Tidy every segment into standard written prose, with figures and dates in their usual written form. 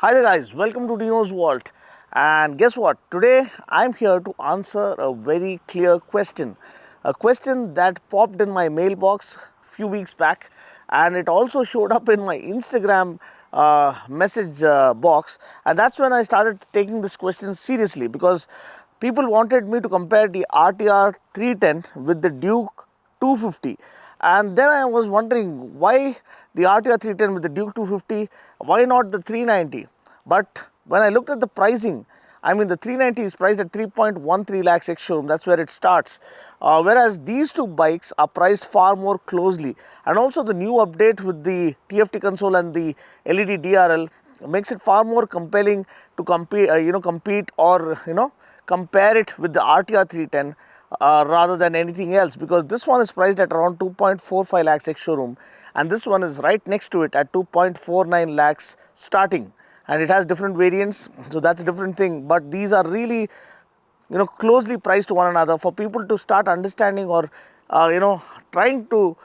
Hi there guys, welcome to Dino's Vault, and guess what? Today I'm here to answer a very clear question. A question that popped in my mailbox a few weeks back, and it also showed up in my Instagram message box, and that's when I started taking this question seriously because people wanted me to compare the RTR 310 with the Duke 250. And then I was wondering why the RTR 310 with the Duke 250, why not the 390? But when I looked at the pricing, I mean the 390 is priced at 3.13 lakhs ex-showroom, that's where it starts. Whereas these two bikes are priced far more closely. And also the new update with the TFT console and the LED DRL makes it far more compelling to compete or compare it with the RTR 310 rather than anything else, because this one is priced at around 2.45 lakhs ex-showroom and this one is right next to it at 2.49 lakhs starting, and it has different variants, so that's a different thing. But these are really closely priced to one another for people to start understanding or trying to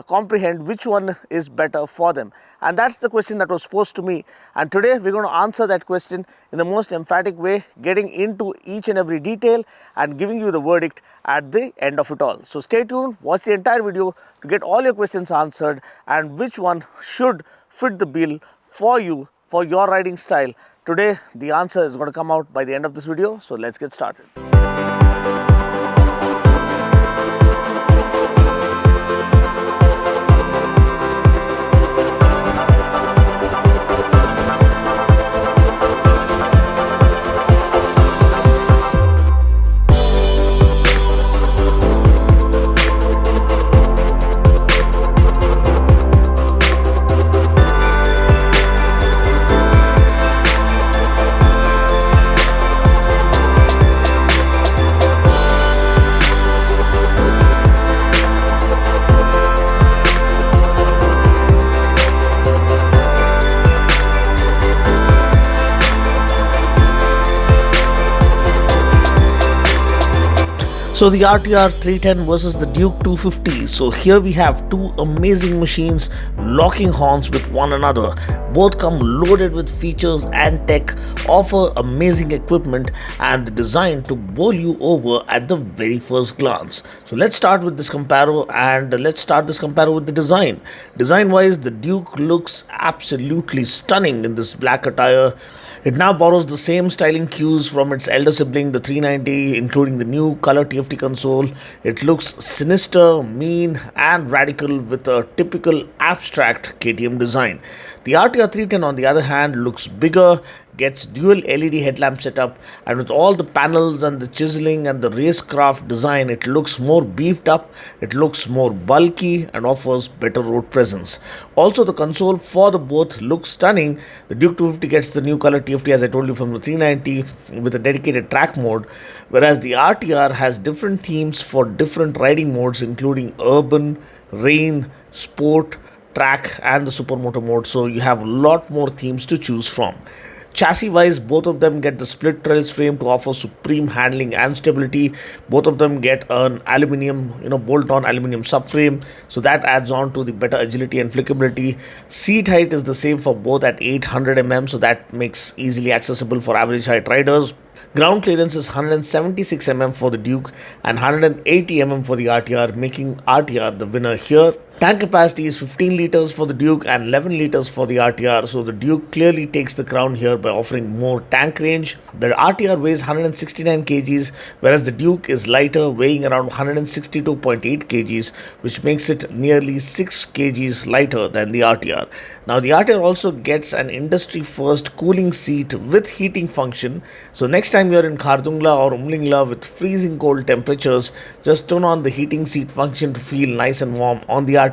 comprehend which one is better for them. And that's the question that was posed to me, and today we're going to answer that question in the most emphatic way, getting into each and every detail and giving you the verdict at the end of it all. So stay tuned, watch the entire video to get all your questions answered and which one should fit the bill for you, for your riding style. Today the answer is going to come out by the end of this video, so let's get started. So the RTR 310 versus the Duke 250. So here we have two amazing machines locking horns with one another. Both come loaded with features and tech, offer amazing equipment and the design to bowl you over at the very first glance. So let's start with this COMPARO, and let's start this COMPARO with the design. Design wise, the Duke looks absolutely stunning in this black attire. It now borrows the same styling cues from its elder sibling, the 390, including the new color TFT console. It looks sinister, mean and radical with a typical abstract KTM design. The RTR 310 on the other hand looks bigger, gets dual LED headlamp setup, and with all the panels and the chiseling and the racecraft design, it looks more beefed up, it looks more bulky and offers better road presence. Also the console for the both looks stunning. The Duke 250 gets the new color TFT, as I told you, from the 390 with a dedicated track mode, whereas the RTR has different themes for different riding modes, including urban, rain, sport, track and the supermoto mode. So you have a lot more themes to choose from. Chassis wise, both of them get the split trails frame to offer supreme handling and stability. Both of them get an aluminium, bolt on aluminium subframe, so that adds on to the better agility and flickability. Seat height is the same for both at 800 mm, so that makes easily accessible for average height riders. Ground clearance is 176 mm for the Duke and 180 mm for the RTR, making RTR the winner here. Tank capacity is 15 litres for the Duke and 11 litres for the RTR, so the Duke clearly takes the crown here by offering more tank range. The RTR weighs 169 kgs, whereas the Duke is lighter, weighing around 162.8 kgs, which makes it nearly 6 kgs lighter than the RTR. Now the RTR also gets an industry first cooling seat with heating function, so next time you're in Khardungla or Umlingla with freezing cold temperatures, just turn on the heating seat function to feel nice and warm on the RTR.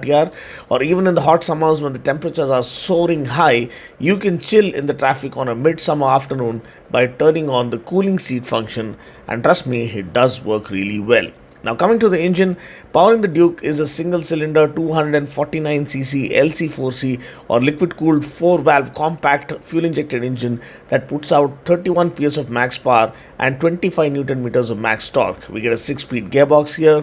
Or even in the hot summers when the temperatures are soaring high, you can chill in the traffic on a midsummer afternoon by turning on the cooling seat function, and trust me, it does work really well. Now coming to the engine, powering the Duke is a single cylinder 249cc LC4C or liquid cooled 4-valve compact fuel injected engine that puts out 31 PS of max power and 25 Newton meters of max torque. We get a 6-speed gearbox here.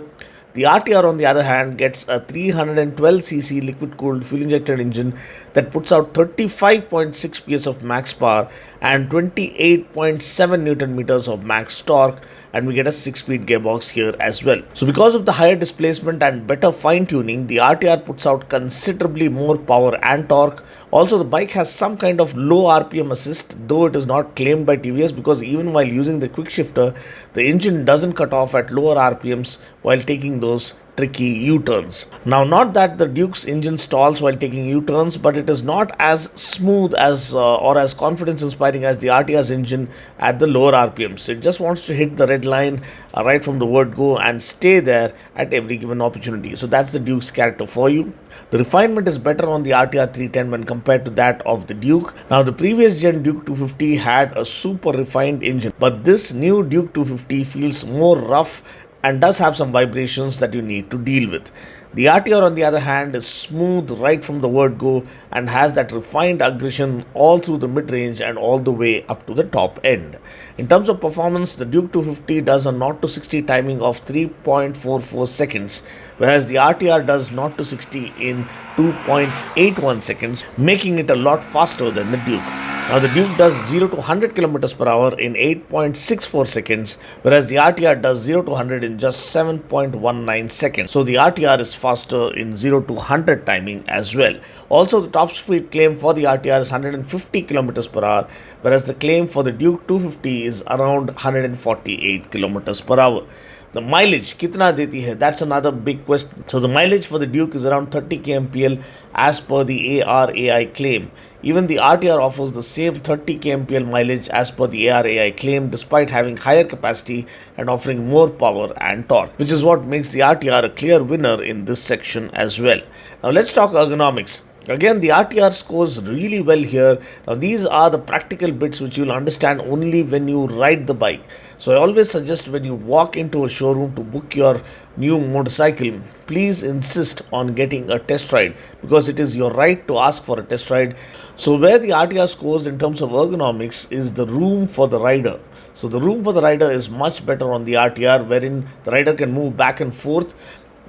The RTR on the other hand gets a 312cc liquid cooled fuel injected engine that puts out 35.6 PS of max power and 28.7 Newton meters of max torque, and we get a 6-speed gearbox here as well. So because of the higher displacement and better fine tuning, the RTR puts out considerably more power and torque. Also, the bike has some kind of low RPM assist, though it is not claimed by TVS, because even while using the quick shifter, the engine doesn't cut off at lower RPMs while taking those tricky U-turns. Now, not that the Duke's engine stalls while taking U-turns, but it is not as smooth as or as confidence inspiring as the RTR's engine at the lower RPMs. It just wants to hit the red line right from the word go and stay there at every given opportunity. So that's the Duke's character for you. The refinement is better on the RTR 310 when compared to that of the Duke. Now, the previous gen Duke 250 had a super refined engine, but this new Duke 250 feels more rough and does have some vibrations that you need to deal with. The RTR, on the other hand, is smooth right from the word go and has that refined aggression all through the mid-range and all the way up to the top end. In terms of performance, the Duke 250 does a 0 to 60 timing of 3.44 seconds, whereas the RTR does 0 to 60 in 2.81 seconds, making it a lot faster than the Duke. Now, the Duke does 0 to 100 km per hour in 8.64 seconds, whereas the RTR does 0 to 100 in just 7.19 seconds. So, the RTR is faster in 0 to 100 timing as well. Also, the top speed claim for the RTR is 150 km per hour, whereas the claim for the Duke 250 is around 148 km per hour. The mileage, kitna deti hai? That's another big question. So the mileage for the Duke is around 30 kmpl as per the ARAI claim. Even the RTR offers the same 30 kmpl mileage as per the ARAI claim, despite having higher capacity and offering more power and torque, which is what makes the RTR a clear winner in this section as well. Now let's talk ergonomics. Again, the RTR scores really well here. Now, these are the practical bits which you'll understand only when you ride the bike. So, I always suggest when you walk into a showroom to book your new motorcycle, please insist on getting a test ride, because it is your right to ask for a test ride. So, where the RTR scores in terms of ergonomics is the room for the rider. So, the room for the rider is much better on the RTR, wherein the rider can move back and forth.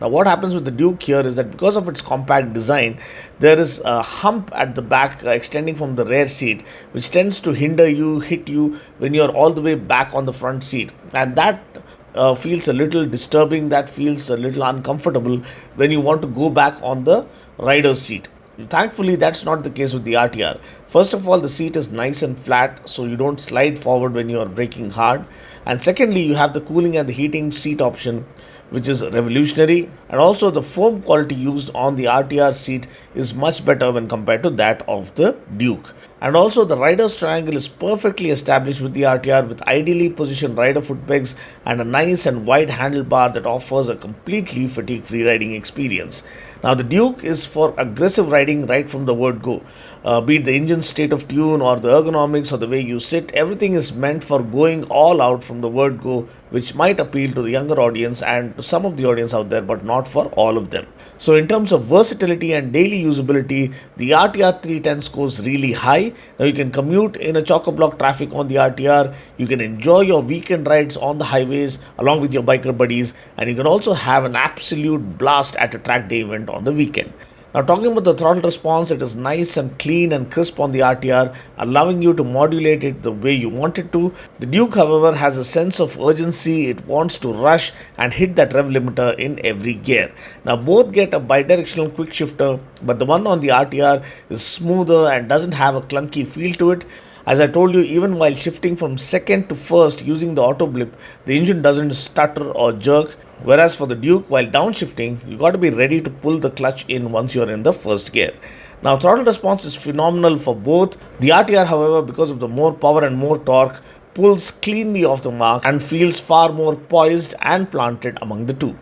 Now, what happens with the Duke here is that because of its compact design, there is a hump at the back extending from the rear seat, which tends to hit you when you're all the way back on the front seat. And that feels a little disturbing, that feels a little uncomfortable when you want to go back on the rider's seat. Thankfully, that's not the case with the RTR. First of all, the seat is nice and flat, so you don't slide forward when you are braking hard. And secondly, you have the cooling and the heating seat option, which is revolutionary, and also the foam quality used on the RTR seat is much better when compared to that of the Duke. And also the rider's triangle is perfectly established with the RTR, with ideally positioned rider foot pegs and a nice and wide handlebar that offers a completely fatigue-free riding experience. Now, the Duke is for aggressive riding right from the word go. Be it the engine's state of tune or the ergonomics or the way you sit, everything is meant for going all out from the word go, which might appeal to the younger audience and to some of the audience out there, but not for all of them. So, in terms of versatility and daily usability, the RTR 310 scores really high. Now, you can commute in a chock-a-block traffic on the RTR, you can enjoy your weekend rides on the highways along with your biker buddies, and you can also have an absolute blast at a track day event on the weekend. Now, talking about the throttle response, it is nice and clean and crisp on the RTR, allowing you to modulate it the way you want it to. The Duke, however, has a sense of urgency. It wants to rush and hit that rev limiter in every gear. Now, both get a bidirectional quick shifter, but the one on the RTR is smoother and doesn't have a clunky feel to it. As I told you, even while shifting from second to first using the auto blip, the engine doesn't stutter or jerk. Whereas for the Duke, while downshifting, you got to be ready to pull the clutch in once you're in the first gear. Now, throttle response is phenomenal for both. The RTR, however, because of the more power and more torque, pulls cleanly off the mark and feels far more poised and planted among the two.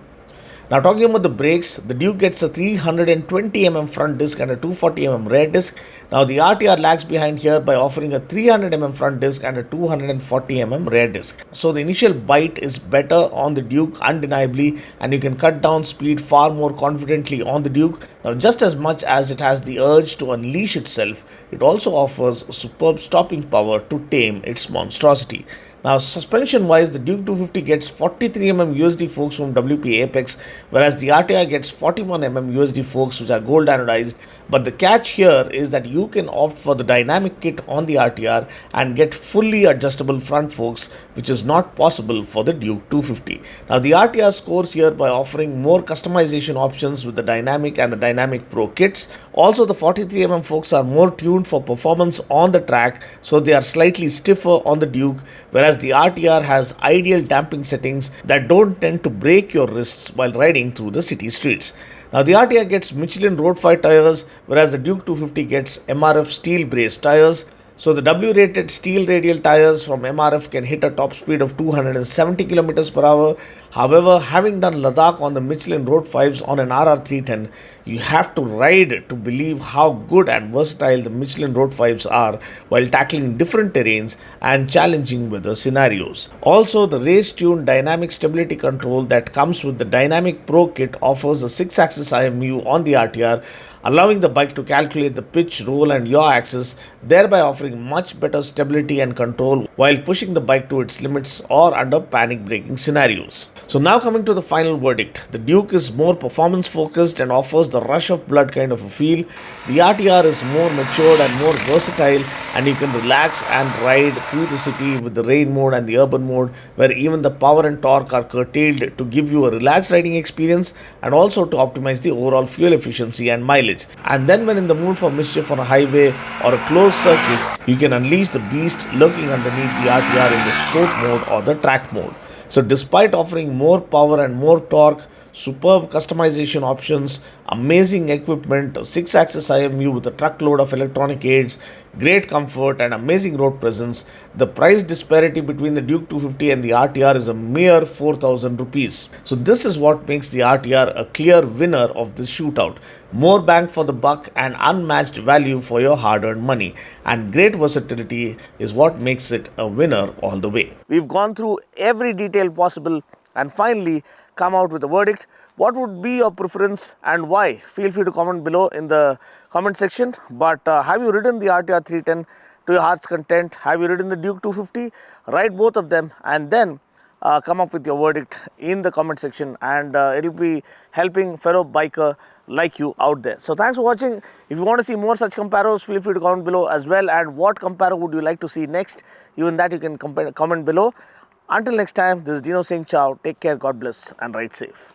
Now, talking about the brakes, the Duke gets a 320mm front disc and a 240mm rear disc. Now, the RTR lags behind here by offering a 300mm front disc and a 240mm rear disc. So, the initial bite is better on the Duke undeniably, and you can cut down speed far more confidently on the Duke. Now, just as much as it has the urge to unleash itself, it also offers superb stopping power to tame its monstrosity. Now, suspension wise, the Duke 250 gets 43 USD forks from WP Apex, whereas the RTR gets 41 USD forks, which are gold anodized. But the catch here is that you can opt for the dynamic kit on the RTR and get fully adjustable front forks, which is not possible for the Duke 250. Now, the RTR scores here by offering more customization options with the dynamic and the dynamic pro kits. Also, the 43 forks are more tuned for performance on the track, so they are slightly stiffer on the Duke, whereas the RTR has ideal damping settings that don't tend to break your wrists while riding through the city streets. Now, the RTR gets Michelin Road 5 tires, whereas the Duke 250 gets MRF steel brace tires. So the W-rated steel radial tires from MRF can hit a top speed of 270 kilometers per hour. However, having done Ladakh on the Michelin Road 5s on an RR310, you have to ride to believe how good and versatile the Michelin Road 5s are while tackling different terrains and challenging weather scenarios. Also, the race-tuned dynamic stability control that comes with the Dynamic Pro kit offers a 6-axis IMU on the RTR, allowing the bike to calculate the pitch, roll and yaw axis, thereby offering much better stability and control while pushing the bike to its limits or under panic braking scenarios. So now coming to the final verdict, the Duke is more performance focused and offers the rush of blood kind of a feel. The RTR is more matured and more versatile, and you can relax and ride through the city with the rain mode and the urban mode, where even the power and torque are curtailed to give you a relaxed riding experience and also to optimize the overall fuel efficiency and mileage. And then when in the mood for mischief on a highway or a closed circuit, you can unleash the beast lurking underneath the RTR in the sport mode or the track mode. So despite offering more power and more torque, superb customization options, amazing equipment, 6-axis IMU with a truckload of electronic aids, great comfort and amazing road presence, the price disparity between the Duke 250 and the RTR is a mere 4,000 rupees. So this is what makes the RTR a clear winner of this shootout. More bang for the buck and unmatched value for your hard-earned money, and great versatility is what makes it a winner all the way. We've gone through every detail possible and finally come out with a verdict. What would be your preference and why? Feel free to comment below in the comment section. But have you ridden the RTR 310 to your heart's content? Have you ridden the Duke 250? Write both of them and then come up with your verdict in the comment section, and it will be helping fellow biker like you out there. So thanks for watching. If you want to see more such comparos, feel free to comment below as well. And what comparo would you like to see next? Even that you can comment below. Until next time, this is Dino saying ciao, take care, God bless and ride safe.